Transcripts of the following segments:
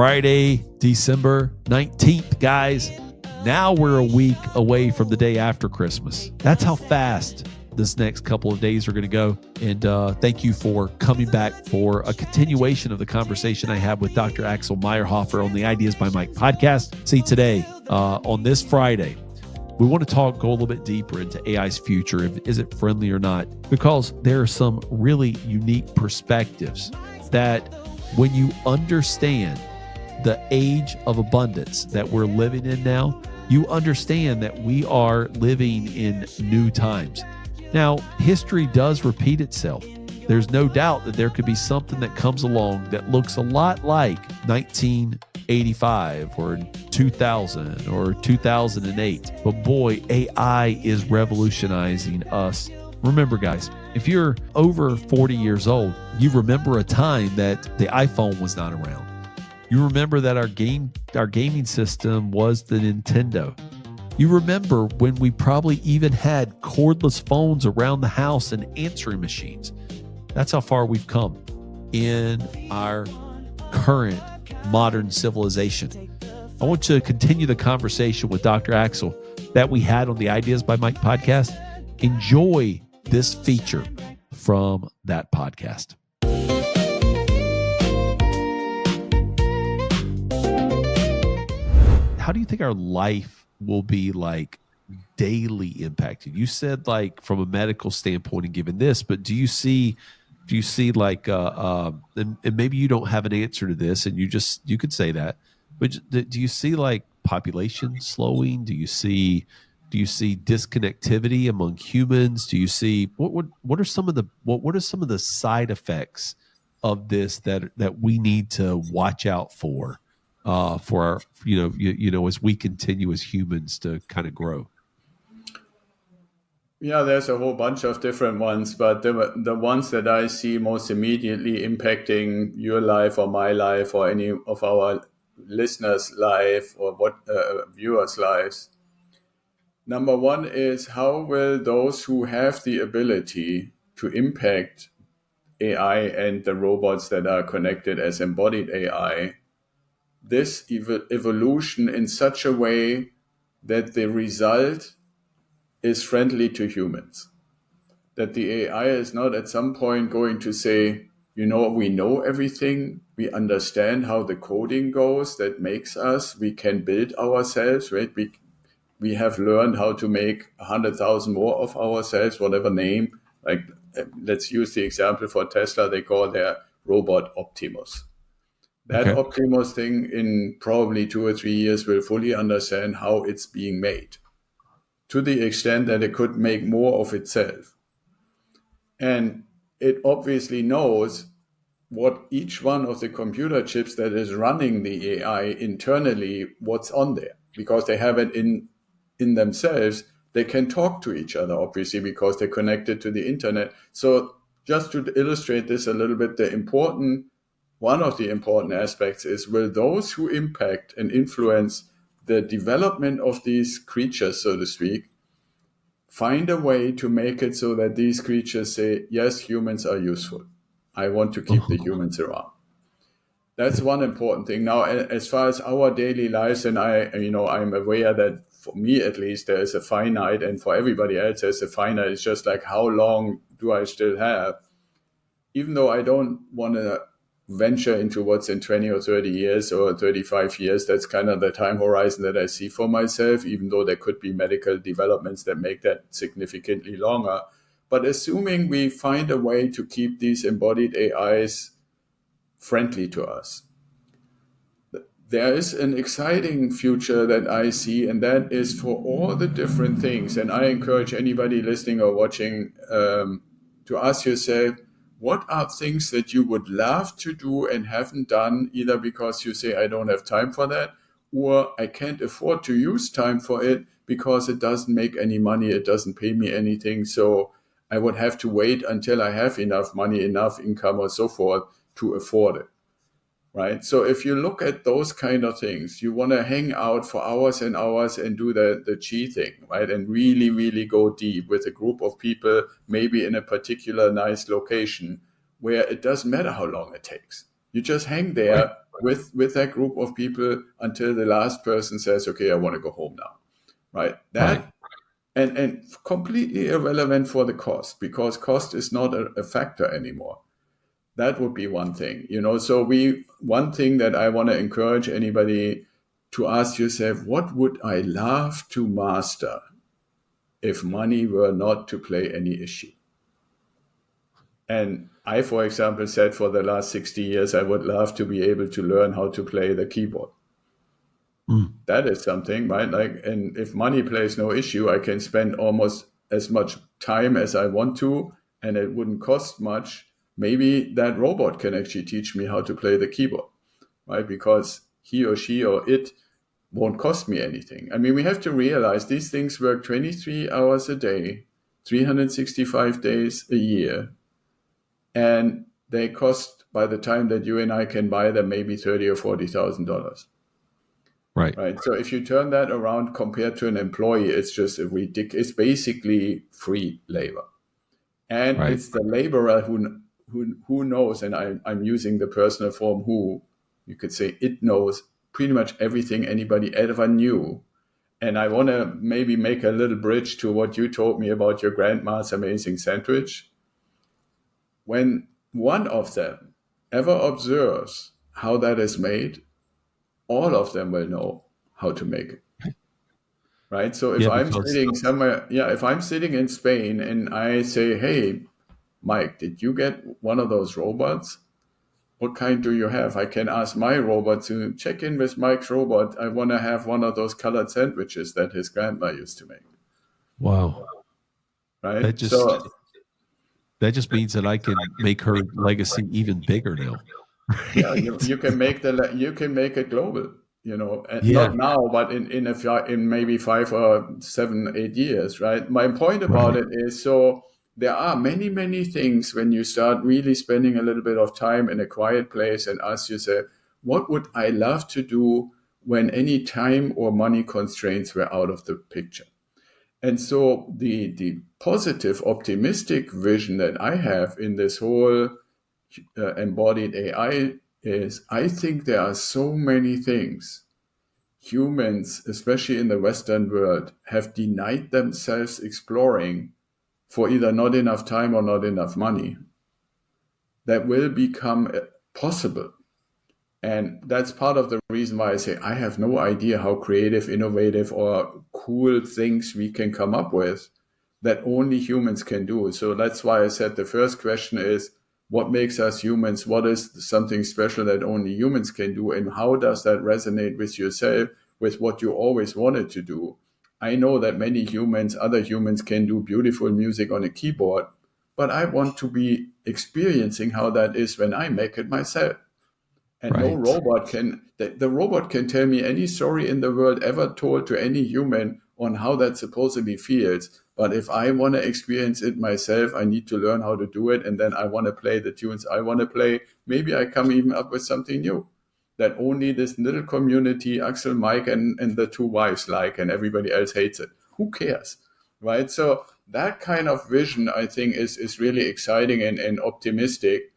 Friday, December 19th, guys. Now we're a week away from the day after Christmas. That's how fast this next couple of days are going to go. And thank you for coming back for a continuation of the conversation I had with Dr. Axel Meierhoefer on the Ideas by Mike podcast. See, today, on this Friday, we want to go a little bit deeper into AI's future. Is it friendly or not? Because there are some really unique perspectives that when you understand the age of abundance that we're living in now, you understand that we are living in new times. Now, history does repeat itself. There's no doubt that there could be something that comes along that looks a lot like 1985 or 2000 or 2008. But boy, AI is revolutionizing us. Remember, guys, if you're over 40 years old, you remember a time that the iPhone was not around. You remember that our gaming system was the Nintendo. You remember when we probably even had cordless phones around the house and answering machines. That's how far we've come in our current modern civilization. I want to continue the conversation with Dr. Axel that we had on the Ideas by Mike podcast. Enjoy this feature from that podcast. How do you think our life will be like daily impacted? You said like from a medical standpoint and given this, but do you see like and maybe you don't have an answer to this and you could say that, but do you see like population slowing? Do you see disconnectivity among humans? Do you see what are some of the side effects of this that we need to watch out for our, as we continue as humans to kind of grow? Yeah, there's a whole bunch of different ones, but the ones that I see most immediately impacting your life or my life or any of our listeners' life or viewers' lives. Number one is, how will those who have the ability to impact AI and the robots that are connected as embodied AI, this evolution in such a way that the result is friendly to humans? That the AI is not at some point going to say, we know everything, we understand how the coding goes that makes us, we can build ourselves, right? We have learned how to make 100,000 more of ourselves, whatever name. Like, let's use the example for Tesla, they call their robot Optimus. That okay. Optimus thing in probably 2 or 3 years will fully understand how it's being made, to the extent that it could make more of itself. And it obviously knows what each one of the computer chips that is running the AI internally, what's on there, because they have it in themselves. They can talk to each other, obviously, because they're connected to the internet. So just to illustrate this a little bit, one of the important aspects is, will those who impact and influence the development of these creatures, so to speak, find a way to make it so that these creatures say, yes, humans are useful. I want to keep the humans around. That's one important thing. Now, as far as our daily lives, and I'm aware that for me at least, there is a finite, and for everybody else, there's a finite. It's just like, how long do I still have? Even though I don't want to venture into what's in 20 or 30 years or 35 years, that's kind of the time horizon that I see for myself, even though there could be medical developments that make that significantly longer. But assuming we find a way to keep these embodied AIs friendly to us, there is an exciting future that I see, and that is for all the different things. And I encourage anybody listening or watching to ask yourself, what are things that you would love to do and haven't done, either because you say, I don't have time for that, or I can't afford to use time for it because it doesn't make any money, it doesn't pay me anything, so I would have to wait until I have enough money, enough income or so forth to afford it, right? So if you look at those kind of things, you want to hang out for hours and hours and do the chi thing, right? And really, really go deep with a group of people, maybe in a particular nice location where it doesn't matter how long it takes. You just hang there with that group of people until the last person says, okay, I want to go home now, right? That and completely irrelevant for the cost, because cost is not a factor anymore. That would be one thing, So one thing that I want to encourage anybody to ask yourself, what would I love to master if money were not to play any issue? And I, for example, said for the last 60 years, I would love to be able to learn how to play the keyboard. That is something, right? And if money plays no issue, I can spend almost as much time as I want to, and it wouldn't cost much. Maybe that robot can actually teach me how to play the keyboard, right? Because he or she or it won't cost me anything. I mean, we have to realize these things work 23 hours a day, 365 days a year, and they cost, by the time that you and I can buy them, maybe $30,000 or $40,000. Right. So if you turn that around compared to an employee, it's just it's basically free labor, and it's the laborer who knows. And I'm using the personal form who. You could say it knows pretty much everything anybody ever knew. And I want to maybe make a little bridge to what you told me about your grandma's amazing sandwich. When one of them ever observes how that is made, all of them will know how to make it. Right? So if I'm sitting somewhere, if I'm sitting in Spain and I say, hey, Mike, did you get one of those robots? What kind do you have? I can ask my robot to check in with Mike's robot. I want to have one of those colored sandwiches that his grandma used to make. Wow. Right? That just means that I can make her legacy even bigger now. Yeah, you can make it global, not now, but in maybe 5 or 7, 8 years, right? My point about it is, so there are many, many things when you start really spending a little bit of time in a quiet place and ask yourself, what would I love to do when any time or money constraints were out of the picture? And so the positive, optimistic vision that I have in this whole embodied AI is, I think there are so many things humans, especially in the Western world, have denied themselves exploring for either not enough time or not enough money, that will become possible. And that's part of the reason why I say I have no idea how creative, innovative, or cool things we can come up with that only humans can do. So that's why I said the first question is, what makes us humans? What is something special that only humans can do? And how does that resonate with yourself, with what you always wanted to do? I know that many humans, other humans, can do beautiful music on a keyboard, but I want to be experiencing how that is when I make it myself. And no robot can, the robot can tell me any story in the world ever told to any human on how that supposedly feels. But if I want to experience it myself, I need to learn how to do it. And then I want to play the tunes I want to play. Maybe I come even up with something new that only this little community, Axel, Mike, and the two wives like, and everybody else hates it. Who cares? Right? So that kind of vision, I think, is really exciting and optimistic.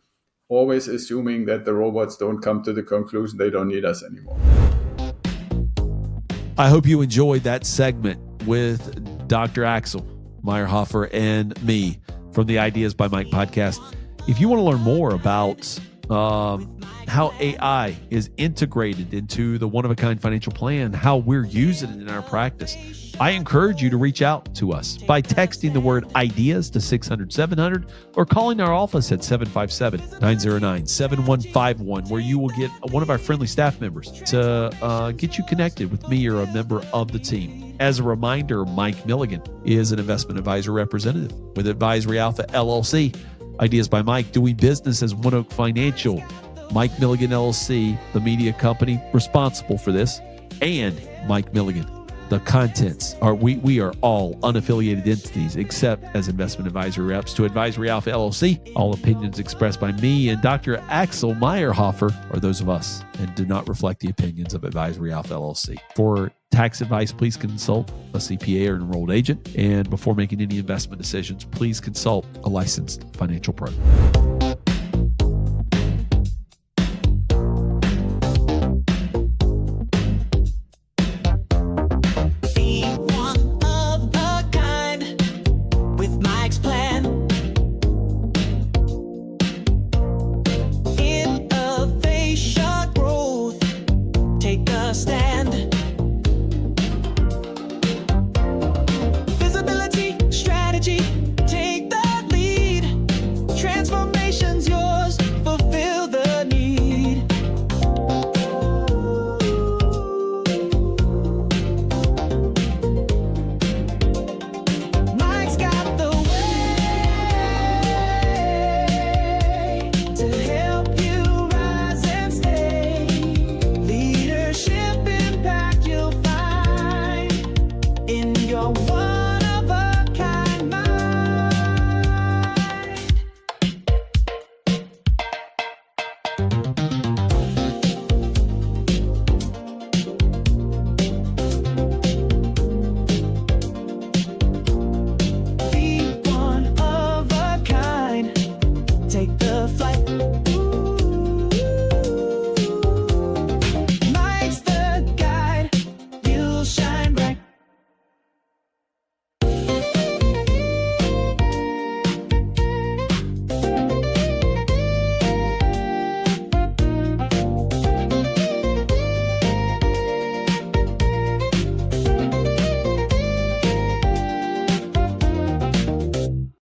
Always assuming that the robots don't come to the conclusion they don't need us anymore. I hope you enjoyed that segment with Dr. Axel Meierhoefer and me from the Ideas by Mike podcast. If you want to learn more about how AI is integrated into the one-of-a-kind financial plan, how we're using it in our practice, I encourage you to reach out to us by texting the word ideas to 600-700 or calling our office at 757-909-7151, where you will get one of our friendly staff members to get you connected with me or a member of the team. As a reminder, Mike Milligan is an investment advisor representative with Advisory Alpha LLC. Ideas by Mike, doing business as One Oak Financial. Mike Milligan LLC, the media company responsible for this, and Mike Milligan. The contents are, we are all unaffiliated entities except as investment advisory reps to Advisory Alpha LLC. All opinions expressed by me and Dr. Axel Meierhoefer are those of us and do not reflect the opinions of Advisory Alpha LLC. For tax advice, please consult a CPA or enrolled agent. And before making any investment decisions, please consult a licensed financial pro.